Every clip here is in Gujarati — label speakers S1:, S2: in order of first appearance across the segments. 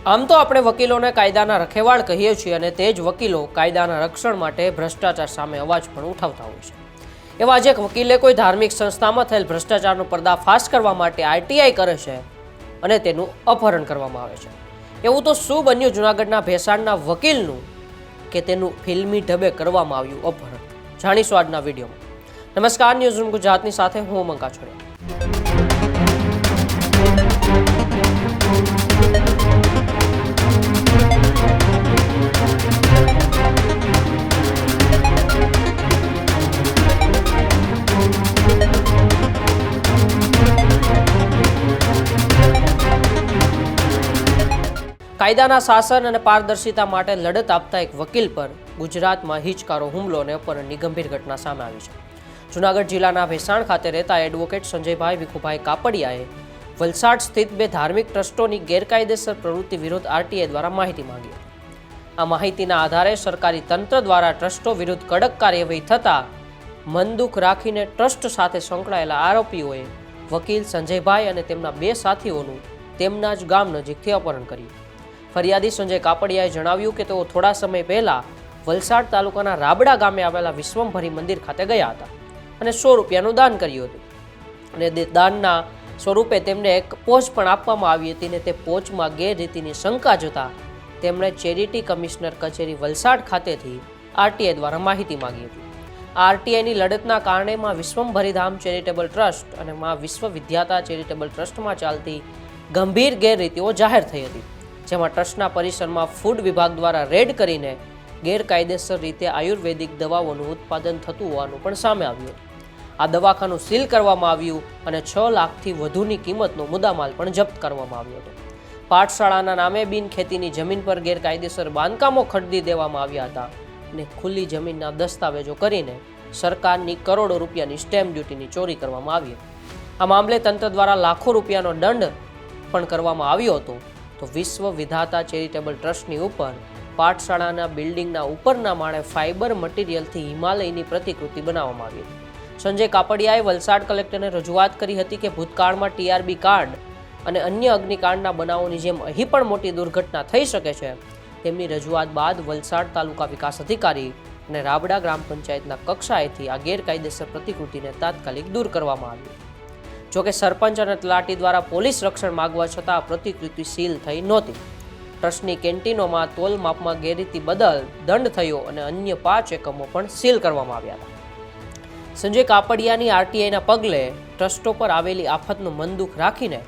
S1: આમ તો આપણે વકીલોને કાયદાના રખેવાળ કહીએ છીએ અને તે જ વકીલો કાયદાના રક્ષણ માટે ભ્રષ્ટાચાર સામે અવાજ પણ ઉઠાવતા હોય છે. એવા જ એક વકીલે કોઈ ધાર્મિક સંસ્થામાં થયેલ ભ્રષ્ટાચારનો પર્દાફાશ કરવા માટે આરટીઆઈ કરે છે અને તેનું અપહરણ કરવામાં આવે છે. એવું તો શું બન્યું જૂનાગઢના ભેસાણના વકીલનું કે તેનું ફિલ્મી ઢબે કરવામાં આવ્યું અપહરણ? જાણીશું આજના વિડીયોમાં. નમસ્કાર, ન્યૂઝરૂમ ગુજરાતની સાથે હું ઉમંગ કાછડિયા. કાયદાના શાસન અને પારદર્શિતા માટે લડત આપતા એક વકીલ પર ગુજરાતમાં હિચકારો હુમલો અને અપહરણની ગંભીર ઘટના સામે આવી છે. જૂનાગઢ જિલ્લાના ભેસાણ ખાતે રહેતા એડવોકેટ સંજયભાઈ વિખુભાઈ કાપડિયાએ વલસાડ સ્થિત બે ધાર્મિક ટ્રસ્ટોની ગેરકાયદેસર પ્રવૃત્તિ વિરુદ્ધ આરટીઆઈ દ્વારા માહિતી માંગી હતી. આ માહિતીના આધારે સરકારી તંત્ર દ્વારા ટ્રસ્ટો વિરુદ્ધ કડક કાર્યવાહી થતાં મનદુખ રાખીને ટ્રસ્ટ સાથે સંકળાયેલા આરોપીઓએ વકીલ સંજયભાઈ અને તેમના બે સાથીઓનું તેમના જ ગામ નજીકથી અપહરણ કર્યું. ફરિયાદી સંજય કાપડિયાએ જણાવ્યું કે તેઓ થોડા સમય પહેલા વલસાડ તાલુકાના રાબડા ગામે આવેલા વિશ્વમભરી મંદિર ખાતે ગયા હતા અને 100 રૂપિયાનું દાન કર્યું હતું અને દાનના સ્વરૂપે તેમને એક પોચ પણ આપવામાં આવી હતી અને તે પોચમાં ગેરરીતિની શંકા જતા તેમણે ચેરિટી કમિશનર કચેરી વલસાડ ખાતેથી આરટીઆઈ દ્વારા માહિતી માંગી હતી. આરટીઆઈની લડતના કારણે માં વિશ્વમભરી ધામ ચેરિટેબલ ટ્રસ્ટ અને માં વિશ્વ વિદ્યાતા ચેરિટેબલ ટ્રસ્ટમાં ચાલતી ગંભીર ગેરરીતિઓ જાહેર થઈ હતી, જેમાં ટ્રસ્ટના પરિસરમાં ફૂડ વિભાગ દ્વારા રેડ કરીને ગેરકાયદેસર રીતે આયુર્વેદિક દવાઓનું ઉત્પાદન થતું હોવાનું પણ સામે આવ્યું હતું. આ દવાખાનું સીલ કરવામાં આવ્યું અને 6 લાખથી વધુની કિંમતનો મુદ્દામાલ પણ જપ્ત કરવામાં આવ્યો હતો. પાઠશાળાના નામે બિનખેતીની જમીન પર ગેરકાયદેસર બાંધકામો ખરીદી દેવામાં આવ્યા હતા અને ખુલ્લી જમીનના દસ્તાવેજો કરીને સરકારની કરોડો રૂપિયાની સ્ટેમ્પ ડ્યુટીની ચોરી કરવામાં આવી હતી. આ મામલે તંત્ર દ્વારા લાખો રૂપિયાનો દંડ પણ કરવામાં આવ્યો હતો. તો વિશ્વ વિધાતા ચેરિટેબલ ટ્રસ્ટની ઉપર પાઠશાળાના બિલ્ડિંગના ઉપરના માળે ફાઇબર મટીરિયલથી હિમાલયની પ્રતિકૃતિ બનાવવામાં આવી હતી. સંજય કાપડિયાએ વલસાડ કલેક્ટરને રજૂઆત કરી હતી કે ભૂતકાળમાં ટીઆરબી કાર્ડ અને અન્ય અગ્નિકાંડના બનાવોની જેમ અહીં પણ મોટી દુર્ઘટના થઈ શકે છે. તેમની રજૂઆત બાદ વલસાડ તાલુકા વિકાસ અધિકારી અને રાબડા ગ્રામ પંચાયતના કક્ષાએથી આ ગેરકાયદેસર પ્રતિકૃતિને તાત્કાલિક દૂર કરવામાં આવી. જોકે સરપંચ અને તલાટી દ્વારા પોલીસ રક્ષણ માંગવા છતાં પ્રતિકૃતિ સીલ થઈ નહોતી. ટ્રસ્ટની કેન્ટીનોમાં તોલ માપમાં ગેરરીતિ બદલ દંડ થયો અને અન્ય 5 એકમો પણ સીલ કરવામાં આવ્યા હતા. સંજય કાપડિયાની આરટીઆઈના પગલે ટ્રસ્ટો પર આવેલી આફતનું મનદુખ રાખીને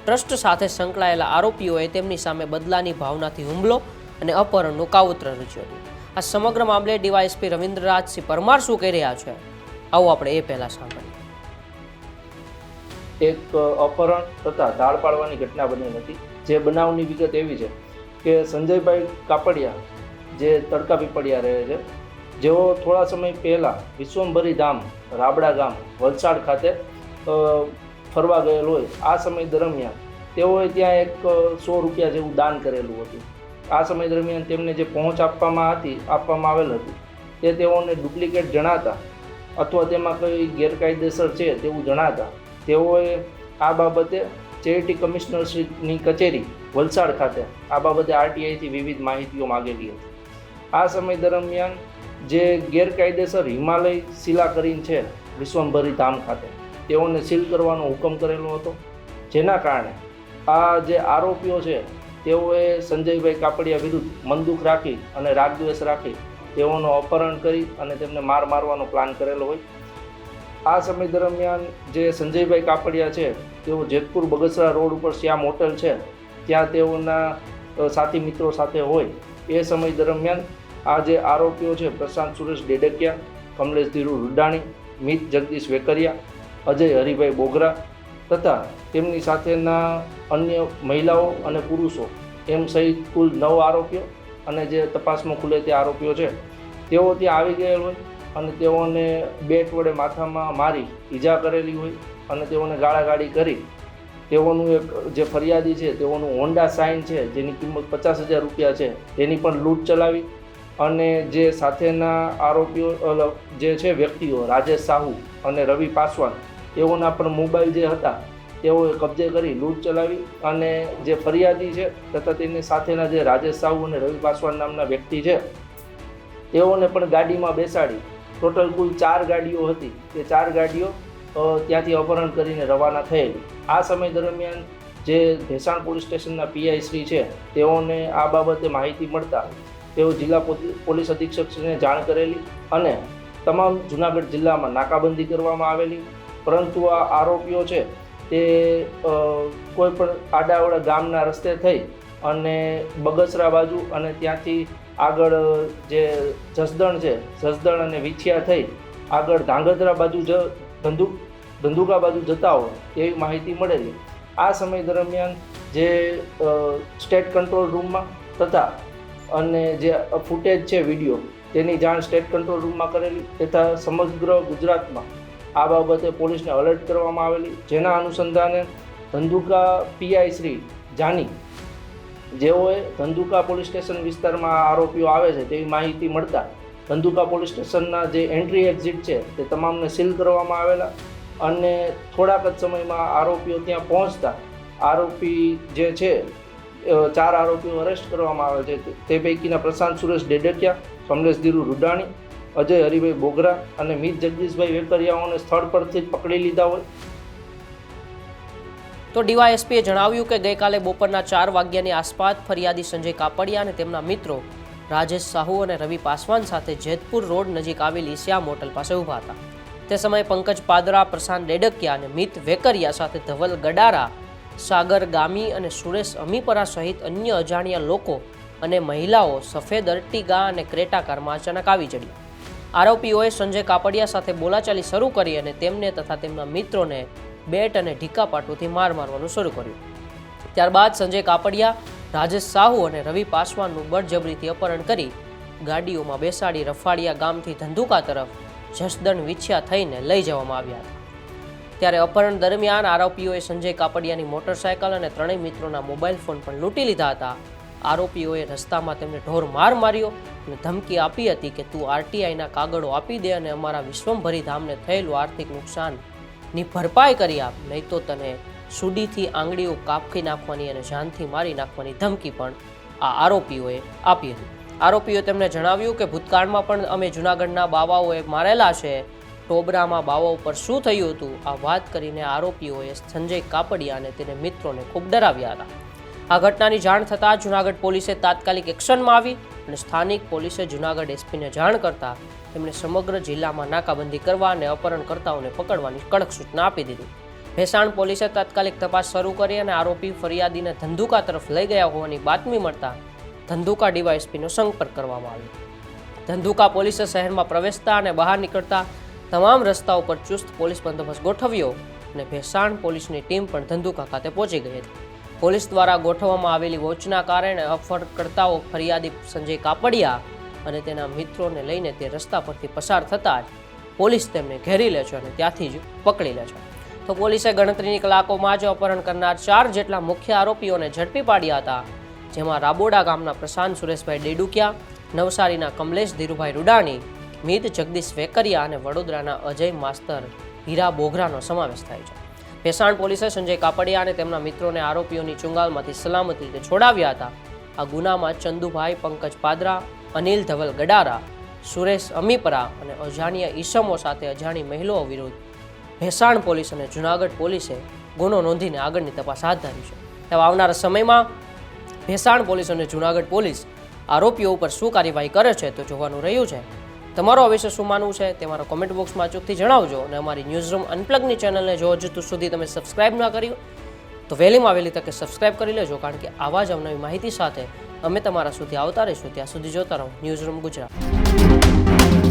S1: ટ્રસ્ટ સાથે સંકળાયેલા આરોપીઓએ તેમની સામે બદલાની ભાવનાથી હુમલો અને અપહરણનું કાવતરું રચ્યું હતું. આ સમગ્ર મામલે ડીવાયએસપી રવિન્દ્રરાજસિંહ પરમાર શું કહી રહ્યા છે, આવો આપણે એ પહેલા સાંભળીએ.
S2: એક અપહરણ તથા ધાડ પાડવાની ઘટના બની હતી. જે બનાવની વિગત એવી છે કે સંજયભાઈ કાપડિયા જે તડકા પીપળિયા રહે છે, જેઓ થોડા સમય પહેલાં વિશ્વમભરી ધામ રાબડા ગામ વલસાડ ખાતે ફરવા ગયેલ હોય. આ સમય દરમિયાન તેઓએ ત્યાં એક 100 રૂપિયા જેવું દાન કરેલું હતું. આ સમય દરમિયાન તેમને જે પહોંચ આપવામાં આવેલ હતી તે તેઓને ડુપ્લિકેટ જણાતા અથવા તેમાં કંઈ ગેરકાયદેસર છે તેવું જણાતા તેઓએ આ બાબતે ચેરિટી કમિશનરશ્રીની કચેરી વલસાડ ખાતે આ બાબતે આરટીઆઈથી વિવિધ માહિતીઓ માગેલી હતી. આ સમય દરમિયાન જે ગેરકાયદેસર હિમાલય શિલા કરીને છે વિશ્વમભરી ધામ ખાતે, તેઓને સીલ કરવાનો હુકમ કરેલો હતો. જેના કારણે આ જે આરોપીઓ છે તેઓએ સંજયભાઈ કાપડિયા વિરુદ્ધ મનદુખ રાખી અને રાગદ્વેષ રાખી તેઓનું અપહરણ કરી અને તેમને મારવાનો પ્લાન કરેલો હોય. આ સમય દરમિયાન જે સંજયભાઈ કાપડિયા છે તેઓ જેતપુર બગસરા રોડ ઉપર શ્યામ હોટલ છે ત્યાં તેઓના સાથી મિત્રો સાથે હોય. એ સમય દરમિયાન આ જે આરોપીઓ છે પ્રશાંત સુરેશ ડેડકિયા, કમલેશ ધીરુ રૂડાણી, મિત જગદીશ વેકરિયા, અજય હરિભાઈ બોગરા તથા તેમની સાથેના અન્ય મહિલાઓ અને પુરુષો એમ સહિત કુલ 9 આરોપીઓ અને જે તપાસમાં ખુલે તે આરોપીઓ છે તેઓ ત્યાં આવી ગયેલ હોય અને તેઓને બેટ વડે માથામાં મારી ઈજા કરેલી હોય અને તેઓને ગાળાગાળી કરી તેઓનું એક જે ફરિયાદી છે તેઓનું હોન્ડા સાઇન છે જેની કિંમત 50,000 રૂપિયા છે તેની પણ લૂંટ ચલાવી અને જે સાથેના આરોપીઓ જે છે વ્યક્તિઓ રાજેશ સાહુ અને રવિ પાસવાન તેઓના પણ મોબાઈલ જે હતા તેઓએ કબજે કરી લૂંટ ચલાવી અને જે ફરિયાદી છે તથા તેની સાથેના જે રાજેશ સાહુ અને રવિ પાસવાન નામના વ્યક્તિ છે તેઓને પણ ગાડીમાં બેસાડી ટોટલ કુલ 4 ગાડીઓ હતી. તે 4 ગાડીઓ ત્યાંથી અપહરણ કરીને રવાના થયેલી. આ સમય દરમિયાન જે ભેસાણ પોલીસ સ્ટેશનના પીઆઈ શ્રી છે તેઓને આ બાબતે માહિતી મળતા તેઓ જિલ્લા પોલીસ અધિક્ષકશ્રીને જાણ કરેલી અને તમામ જૂનાગઢ જિલ્લામાં નાકાબંધી કરવામાં આવેલી. પરંતુ આ આરોપીઓ છે તે કોઈ પણ આડાઅવળા ગામના રસ્તે થઈ અને બગસરા બાજુ અને ત્યાંથી આગળ જે જસદણ છે જસદણ અને વિછિયા થઈ આગળ ધાંગધ્રા બાજુ ધંધુકા બાજુ જતા હોય એવી માહિતી મળેલી. આ સમય દરમિયાન જે સ્ટેટ કંટ્રોલ રૂમમાં તથા અને જે ફૂટેજ છે વિડીયો તેની જાણ સ્ટેટ કંટ્રોલ રૂમમાં કરેલી તથા સમગ્ર ગુજરાતમાં આ બાબતે પોલીસને એલર્ટ કરવામાં આવેલી. જેના અનુસંધાને ધંધુકા પીઆઈ શ્રી જાની જેઓએ ધંધુકા પોલીસ સ્ટેશન વિસ્તારમાં આરોપીઓ આવે છે તેવી માહિતી મળતા ધંધુકા પોલીસ સ્ટેશનના જે એન્ટ્રી એક્ઝિટ છે તે તમામને સીલ કરવામાં આવેલા અને થોડાક જ સમયમાં આરોપીઓ ત્યાં પહોંચતા આરોપી જે છે 4 આરોપીઓ અરેસ્ટ કરવામાં આવે છે. તે પૈકીના પ્રશાંત સુરેશ ડેડકિયા, કમલેશ ધીરુ રૂડાણી, અજય હરિભાઈ બોગરા અને મિત જગદીશભાઈ વેકરિયાઓને સ્થળ પરથી જ પકડી લીધા હોય.
S1: તો ડીવાયએસપીએ જણાવ્યું કે ગઈકાલે બપોરના 4 વાગ્યાની આસપાસ ફરિયાદી સંજય કાપડિયા અને તેમના મિત્રો રાજેશ સાહુ અને રવિ પાસવાન સાથે જેતપુર રોડ નજીક આવેલી શ્યામ હોટલ પાસે ઊભા હતા. તે સમયે પંકજ પાદરા, પ્રશાંત ડેડકિયા અને મિત વેકરિયા સાથે ધવલ ગડારા, સાગર ગામી અને સુરેશ અમીપરા સહિત અન્ય અજાણ્યા લોકો અને મહિલાઓ સફેદ અર્ટિગા અને ક્રેટા કારમાં અચાનક આવી ચડ્યા. આરોપીઓએ સંજય કાપડિયા સાથે બોલાચાલી શરૂ કરી અને તેમને તથા તેમના મિત્રોને બેટ અને ઢીકા પાટુથી મારવાનું શરૂ કર્યું. ત્યારબાદ સંજય કાપડિયા, રાજેશ સાહુ અને રવિ પાસવાનનું બળજબરીથી અપહરણ કરી ગાડીઓમાં બેસાડી રફાડિયા ગામથી ધંધુકા તરફ જસદણ વિછિયા થઈને લઈ જવામાં આવ્યા હતા. ત્યારે અપહરણ દરમિયાન આરોપીઓએ સંજય કાપડિયાની મોટરસાયકલ અને 3 મિત્રોના મોબાઈલ ફોન પણ લૂંટી લીધા હતા. આરોપીઓએ રસ્તામાં તેમને ઢોર માર માર્યો અને ધમકી આપી હતી કે તું આરટીઆઈના કાગળો આપી દે અને અમારા વિશ્વંભરી ધામને થયેલું આર્થિક નુકસાનની ભરપાઈ કરી આપ, નહીં તો તને સુડીથી આંગળીઓ કાપી નાખવાની અને જાનથી મારી નાખવાની ધમકી પણ આ આરોપીઓએ આપી હતી. આરોપીઓએ તેમને જણાવ્યું કે ભૂતકાળમાં પણ અમે જૂનાગઢના બાવાઓએ મારેલા છે. ટોબરામાં બાવા ઉપર શું થયું હતું આ વાત કરીને આરોપીઓએ સંજય કાપડિયા અને તેના મિત્રોને ખૂબ ડરાવ્યા હતા. આ ઘટનાની જાણ થતાં જૂનાગઢ પોલીસે તાત્કાલિક એક્શનમાં આવી અને સ્થાનિક પોલીસે જૂનાગઢ એસપીને જાણ કરતા તેમણે સમગ્ર જિલ્લામાં નાકાબંધી કરવા અને અપહરણકર્તાઓને પકડવાની કડક સૂચના આપી દીધી. ભેસાણ પોલીસે તાત્કાલિક તપાસ શરૂ કરી અને આરોપી ફરિયાદીને ધંધુકા તરફ લઈ ગયા હોવાની બાતમી મળતા ધંધુકા ડીવાયએસપીનો સંપર્ક કરવામાં આવ્યો. ધંધુકા પોલીસે શહેરમાં પ્રવેશતા અને બહાર નીકળતા તમામ રસ્તાઓ પર ચુસ્ત પોલીસ બંદોબસ્ત ગોઠવ્યો અને ભેસાણ પોલીસની ટીમ પણ ધંધુકા ખાતે પહોંચી ગઈ હતી. પોલીસ દ્વારા ગોઠવવામાં આવેલી વોચના કારણે અપહરણકર્તાઓ ફરિયાદી સંજય કાપડિયા અને તેના મિત્રોને લઈને તે રસ્તા પરથી પસાર થતાં જ પોલીસ તેમને ઘેરી લે છે અને ત્યાંથી જ પકડી લે છે. તો પોલીસે ગણતરીની કલાકોમાં જ અપહરણ કરનાર 4 જેટલા મુખ્ય આરોપીઓને ઝડપી પાડ્યા હતા, જેમાં રાબોડા ગામના પ્રશાંત સુરેશભાઈ ડેડુકિયા, નવસારીના કમલેશ ધીરુભાઈ રૂડાણી, મિત જગદીશ વેકરિયા અને વડોદરાના અજય માસ્તર હીરા બોગરાનો સમાવેશ થાય છે. ભેસાણ પોલીસે સંજય કાપડિયા અને તેમના મિત્રોને આરોપીઓની ચુંગાલમાંથી સલામત રીતે છોડાવ્યા હતા. આ ગુનામાં ચંદુભાઈ, પંકજ પાદરા, અનિલ ધવલ ગડારા, સુરેશ અમીપરા અને અજાણ્યા ઈસમો સાથે અજાણી મહિલાઓ વિરુદ્ધ ભેસાણ પોલીસ અને જૂનાગઢ પોલીસે ગુનો નોંધીને આગળની તપાસ હાથ ધરી છે. હવે આવનારા સમયમાં ભેસાણ પોલીસ અને જૂનાગઢ પોલીસ આરોપીઓ ઉપર શું કાર્યવાહી કરે છે તો જોવાનું રહ્યું છે. તમારો આ વિશે શું માનવું છે તે મારા કોમેન્ટ બોક્સમાં અચૂકથી જણાવજો અને અમારી ન્યૂઝરૂમ અનપ્લગની ચેનલને જો હજુ સુધી તમે સબસ્ક્રાઇબ ના કર્યું તો વહેલીમાં વહેલી તકે સબસ્ક્રાઇબ કરી લેજો, કારણ કે આવા જ અવનવી માહિતી સાથે અમે તમારા સુધી આવતા રહીશું. ત્યાં સુધી જોતા રહો ન્યૂઝરૂમ ગુજરાત.